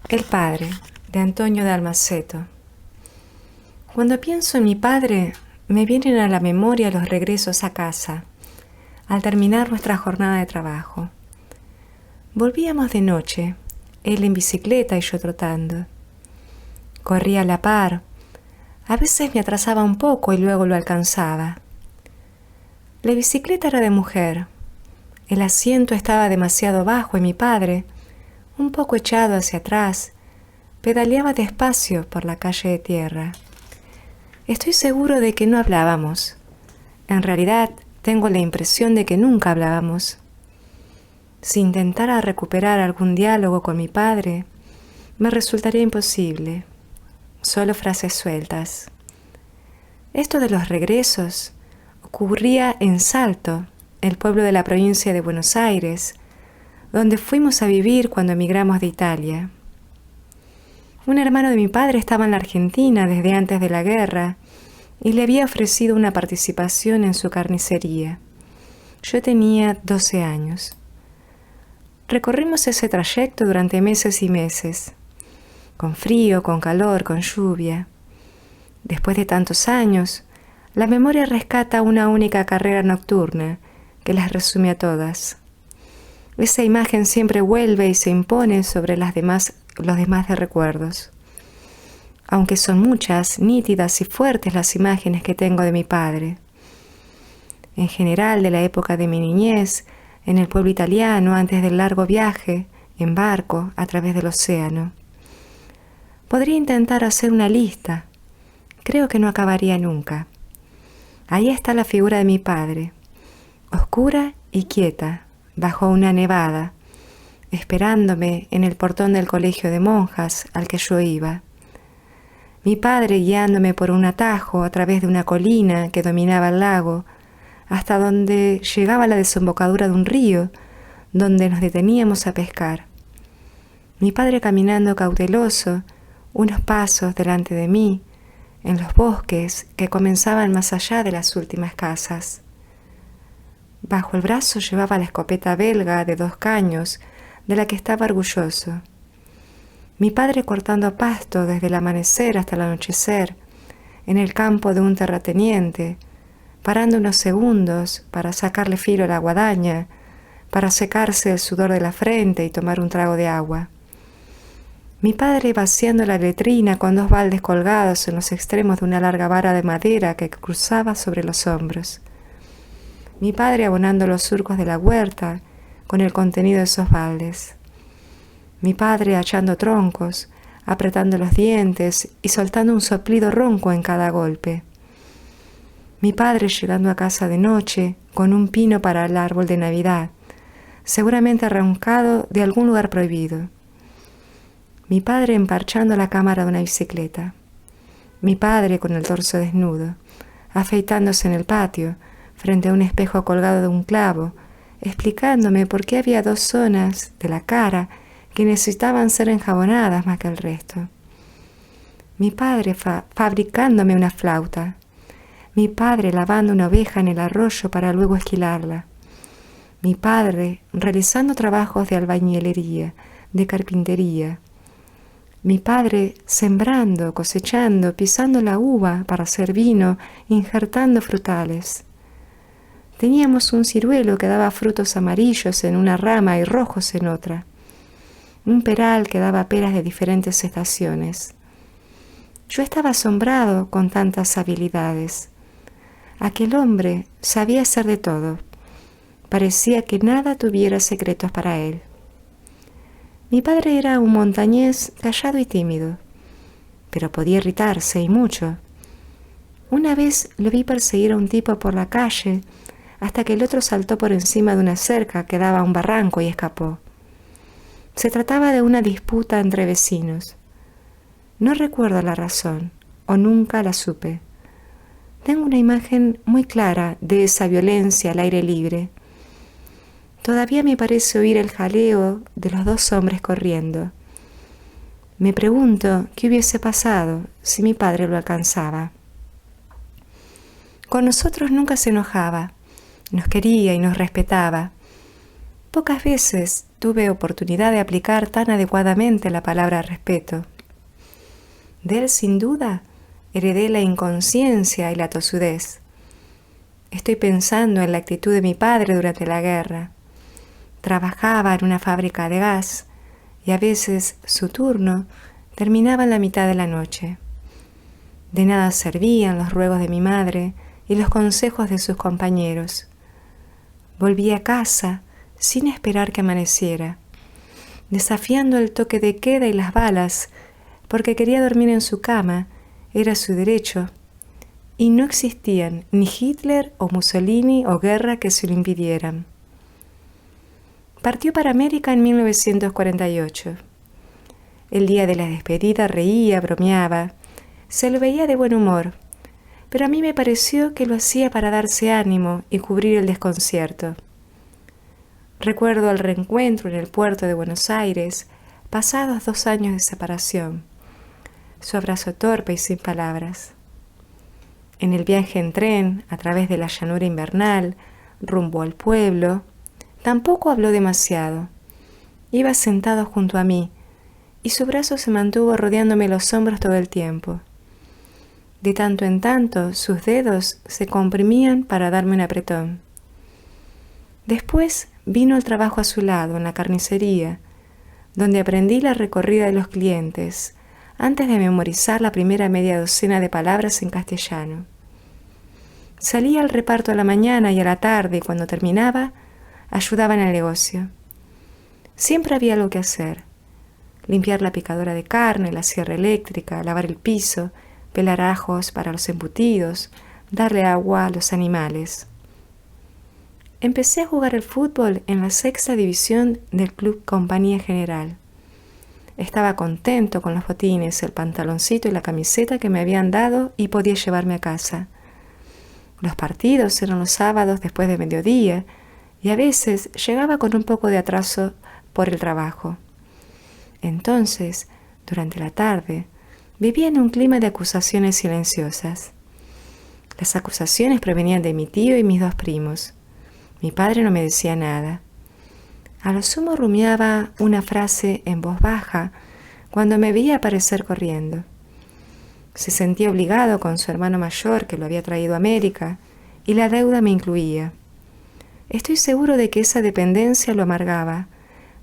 El padre, de Antonio de Almaceto. Cuando pienso en mi padre, me vienen a la memoria los regresos a casa, al terminar nuestra jornada de trabajo. Volvíamos de noche, él en bicicleta y yo trotando. Corría a la par, a veces me atrasaba un poco y luego lo alcanzaba. La bicicleta era de mujer, el asiento estaba demasiado bajo y mi padre, un poco echado hacia atrás, pedaleaba despacio por la calle de tierra. Estoy seguro de que no hablábamos. En realidad, tengo la impresión de que nunca hablábamos. Si intentara recuperar algún diálogo con mi padre, me resultaría imposible. Solo frases sueltas. Esto de los regresos ocurría en Salto, el pueblo de la provincia de Buenos Aires, donde fuimos a vivir cuando emigramos de Italia. Un hermano de mi padre estaba en la Argentina desde antes de la guerra y le había ofrecido una participación en su carnicería. Yo tenía 12 años. Recorrimos ese trayecto durante meses y meses, con frío, con calor, con lluvia. Después de tantos años, la memoria rescata una única carrera nocturna que las resume a todas. Esa imagen siempre vuelve y se impone sobre los demás de recuerdos. Aunque son muchas, nítidas y fuertes las imágenes que tengo de mi padre. En general, de la época de mi niñez, en el pueblo italiano, antes del largo viaje, en barco, a través del océano. Podría intentar hacer una lista. Creo que no acabaría nunca. Ahí está la figura de mi padre, oscura y quieta, bajo una nevada, esperándome en el portón del colegio de monjas al que yo iba. Mi padre guiándome por un atajo a través de una colina que dominaba el lago, hasta donde llegaba la desembocadura de un río, donde nos deteníamos a pescar. Mi padre caminando cauteloso, unos pasos delante de mí, en los bosques que comenzaban más allá de las últimas casas. Bajo el brazo llevaba la escopeta belga de 2 caños, de la que estaba orgulloso. Mi padre cortando pasto desde el amanecer hasta el anochecer, en el campo de un terrateniente, parando unos segundos para sacarle filo a la guadaña, para secarse el sudor de la frente y tomar un trago de agua. Mi padre vaciando la letrina con 2 baldes colgados en los extremos de una larga vara de madera que cruzaba sobre los hombros. Mi padre abonando los surcos de la huerta con el contenido de esos baldes. Mi padre hachando troncos, apretando los dientes y soltando un soplido ronco en cada golpe. Mi padre llegando a casa de noche con un pino para el árbol de Navidad, seguramente arrancado de algún lugar prohibido. Mi padre emparchando la cámara de una bicicleta. Mi padre con el torso desnudo, afeitándose en el patio, frente a un espejo colgado de un clavo, explicándome por qué había 2 zonas de la cara que necesitaban ser enjabonadas más que el resto. Mi padre fabricándome una flauta. Mi padre lavando una oveja en el arroyo para luego esquilarla. Mi padre realizando trabajos de albañilería, de carpintería. Mi padre sembrando, cosechando, pisando la uva para hacer vino, injertando frutales. Teníamos un ciruelo que daba frutos amarillos en una rama y rojos en otra. Un peral que daba peras de diferentes estaciones. Yo estaba asombrado con tantas habilidades. Aquel hombre sabía hacer de todo. Parecía que nada tuviera secretos para él. Mi padre era un montañés callado y tímido, pero podía irritarse y mucho. Una vez lo vi perseguir a un tipo por la calle hasta que el otro saltó por encima de una cerca que daba a un barranco y escapó. Se trataba de una disputa entre vecinos. No recuerdo la razón, o nunca la supe. Tengo una imagen muy clara de esa violencia al aire libre. Todavía me parece oír el jaleo de los 2 hombres corriendo. Me pregunto qué hubiese pasado si mi padre lo alcanzaba. Con nosotros nunca se enojaba, nos quería y nos respetaba. Pocas veces tuve oportunidad de aplicar tan adecuadamente la palabra respeto. De él, sin duda, heredé la inconsciencia y la tosudez. Estoy pensando en la actitud de mi padre durante la guerra. Trabajaba en una fábrica de gas y a veces su turno terminaba en la mitad de la noche. De nada servían los ruegos de mi madre y los consejos de sus compañeros. Volví a casa sin esperar que amaneciera, desafiando el toque de queda y las balas, porque quería dormir en su cama, era su derecho, y no existían ni Hitler o Mussolini o guerra que se lo impidieran. Partió para América en 1948. El día de la despedida reía, bromeaba, se lo veía de buen humor, pero a mí me pareció que lo hacía para darse ánimo y cubrir el desconcierto. Recuerdo el reencuentro en el puerto de Buenos Aires, pasados 2 años de separación, su abrazo torpe y sin palabras. En el viaje en tren, a través de la llanura invernal, rumbo al pueblo, tampoco habló demasiado. Iba sentado junto a mí, y su brazo se mantuvo rodeándome los hombros todo el tiempo. De tanto en tanto, sus dedos se comprimían para darme un apretón. Después vino el trabajo a su lado, en la carnicería, donde aprendí la recorrida de los clientes, antes de memorizar la primera media docena de palabras en castellano. Salía al reparto a la mañana y a la tarde, y cuando terminaba, ayudaba en el negocio. Siempre había algo que hacer: limpiar la picadora de carne, la sierra eléctrica, lavar el piso, pelar ajos para los embutidos, darle agua a los animales. Empecé a jugar al fútbol en la 6ª división del Club Compañía General. Estaba contento con los botines, el pantaloncito y la camiseta que me habían dado y podía llevarme a casa. Los partidos eran los sábados después de mediodía y a veces llegaba con un poco de atraso por el trabajo. Entonces, durante la tarde, vivía en un clima de acusaciones silenciosas. Las acusaciones provenían de mi tío y mis 2 primos. Mi padre no me decía nada. A lo sumo rumiaba una frase en voz baja cuando me veía aparecer corriendo. Se sentía obligado con su hermano mayor que lo había traído a América y la deuda me incluía. Estoy seguro de que esa dependencia lo amargaba,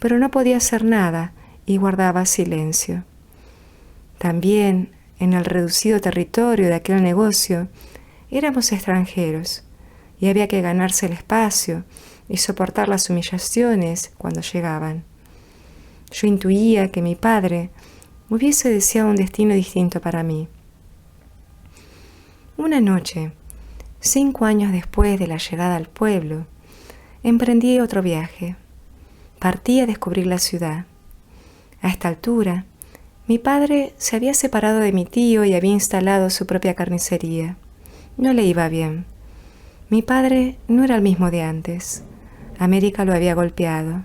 pero no podía hacer nada y guardaba silencio. También, en el reducido territorio de aquel negocio, éramos extranjeros y había que ganarse el espacio y soportar las humillaciones cuando llegaban. Yo intuía que mi padre hubiese deseado un destino distinto para mí. Una noche, 5 años después de la llegada al pueblo, emprendí otro viaje. Partí a descubrir la ciudad. A esta altura, mi padre se había separado de mi tío y había instalado su propia carnicería. No le iba bien. Mi padre no era el mismo de antes. América lo había golpeado.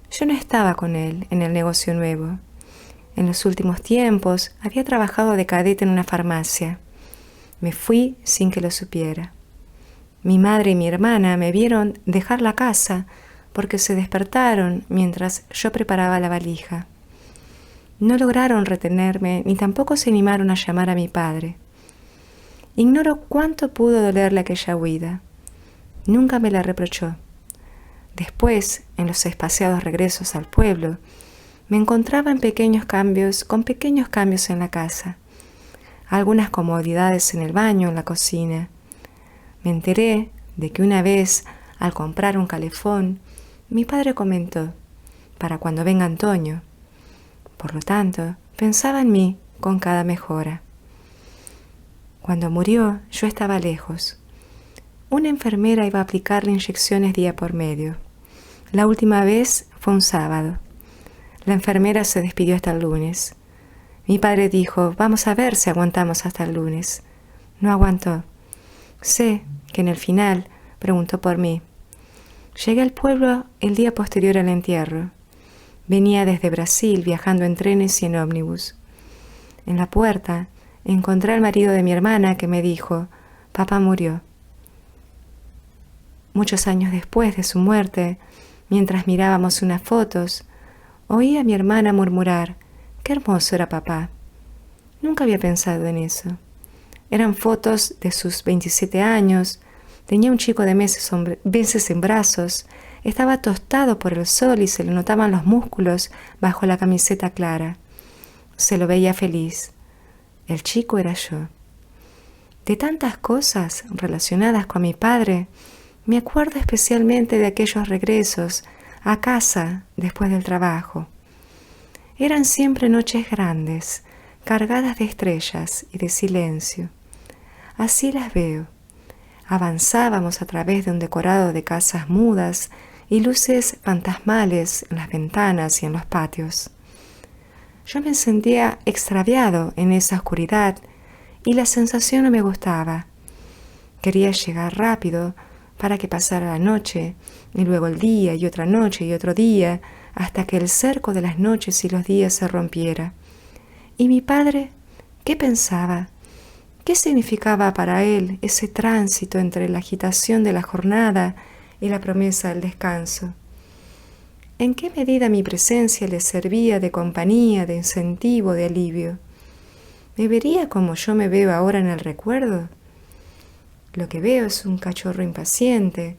Yo no estaba con él en el negocio nuevo. En los últimos tiempos había trabajado de cadete en una farmacia. Me fui sin que lo supiera. Mi madre y mi hermana me vieron dejar la casa porque se despertaron mientras yo preparaba la valija. No lograron retenerme ni tampoco se animaron a llamar a mi padre. Ignoro cuánto pudo dolerle aquella huida. Nunca me la reprochó. Después, en los espaciados regresos al pueblo, me encontraba con pequeños cambios en la casa. Algunas comodidades en el baño, en la cocina. Me enteré de que una vez, al comprar un calefón, mi padre comentó: para cuando venga Antonio. Por lo tanto, pensaba en mí con cada mejora. Cuando murió, yo estaba lejos. Una enfermera iba a aplicarle inyecciones día por medio. La última vez fue un sábado. La enfermera se despidió hasta el lunes. Mi padre dijo: vamos a ver si aguantamos hasta el lunes. No aguantó. Sé que en el final preguntó por mí. Llegué al pueblo el día posterior al entierro. Venía desde Brasil viajando en trenes y en ómnibus. En la puerta encontré al marido de mi hermana que me dijo: papá murió. Muchos años después de su muerte, Mientras mirábamos unas fotos, oí a mi hermana murmurar: «Qué hermoso era papá». Nunca había pensado en eso. Eran fotos de sus 27 años, tenía un chico de meses en brazos, estaba tostado por el sol y se le notaban los músculos bajo la camiseta clara. Se lo veía feliz. El chico era yo. De tantas cosas relacionadas con mi padre, me acuerdo especialmente de aquellos regresos a casa después del trabajo. Eran siempre noches grandes, cargadas de estrellas y de silencio. Así las veo. Avanzábamos a través de un decorado de casas mudas y luces fantasmales en las ventanas y en los patios. Yo me sentía extraviado en esa oscuridad y la sensación no me gustaba. Quería llegar rápido para que pasara la noche, y luego el día y otra noche y otro día, hasta que el cerco de las noches y los días se rompiera. ¿Y mi padre qué pensaba? ¿Qué significaba para él ese tránsito entre la agitación de la jornada y la promesa del descanso? ¿En qué medida mi presencia le servía de compañía, de incentivo, de alivio? ¿Me vería como yo me veo ahora en el recuerdo? Lo que veo es un cachorro impaciente,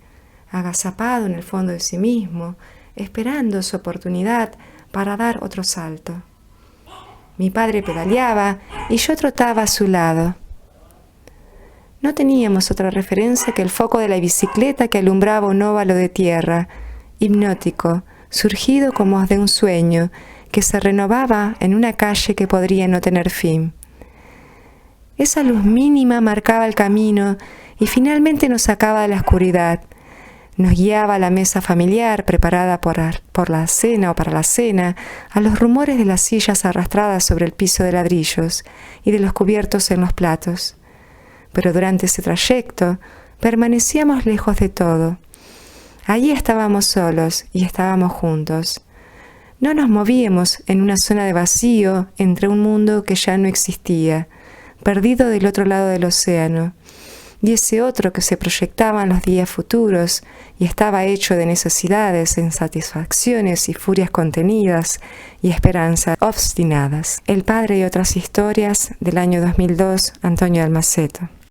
agazapado en el fondo de sí mismo, esperando su oportunidad para dar otro salto. Mi padre pedaleaba y yo trotaba a su lado. No teníamos otra referencia que el foco de la bicicleta que alumbraba un óvalo de tierra, hipnótico, surgido como de un sueño, que se renovaba en una calle que podría no tener fin. Esa luz mínima marcaba el camino y finalmente nos sacaba de la oscuridad. Nos guiaba a la mesa familiar preparada por la cena o para la cena, a los rumores de las sillas arrastradas sobre el piso de ladrillos y de los cubiertos en los platos. Pero durante ese trayecto permanecíamos lejos de todo. Allí estábamos solos y estábamos juntos. No nos movíamos en una zona de vacío entre un mundo que ya no existía, perdido del otro lado del océano, y ese otro que se proyectaba en los días futuros y estaba hecho de necesidades, insatisfacciones y furias contenidas y esperanzas obstinadas. El padre y otras historias del año 2002, Antonio Dalmaceto.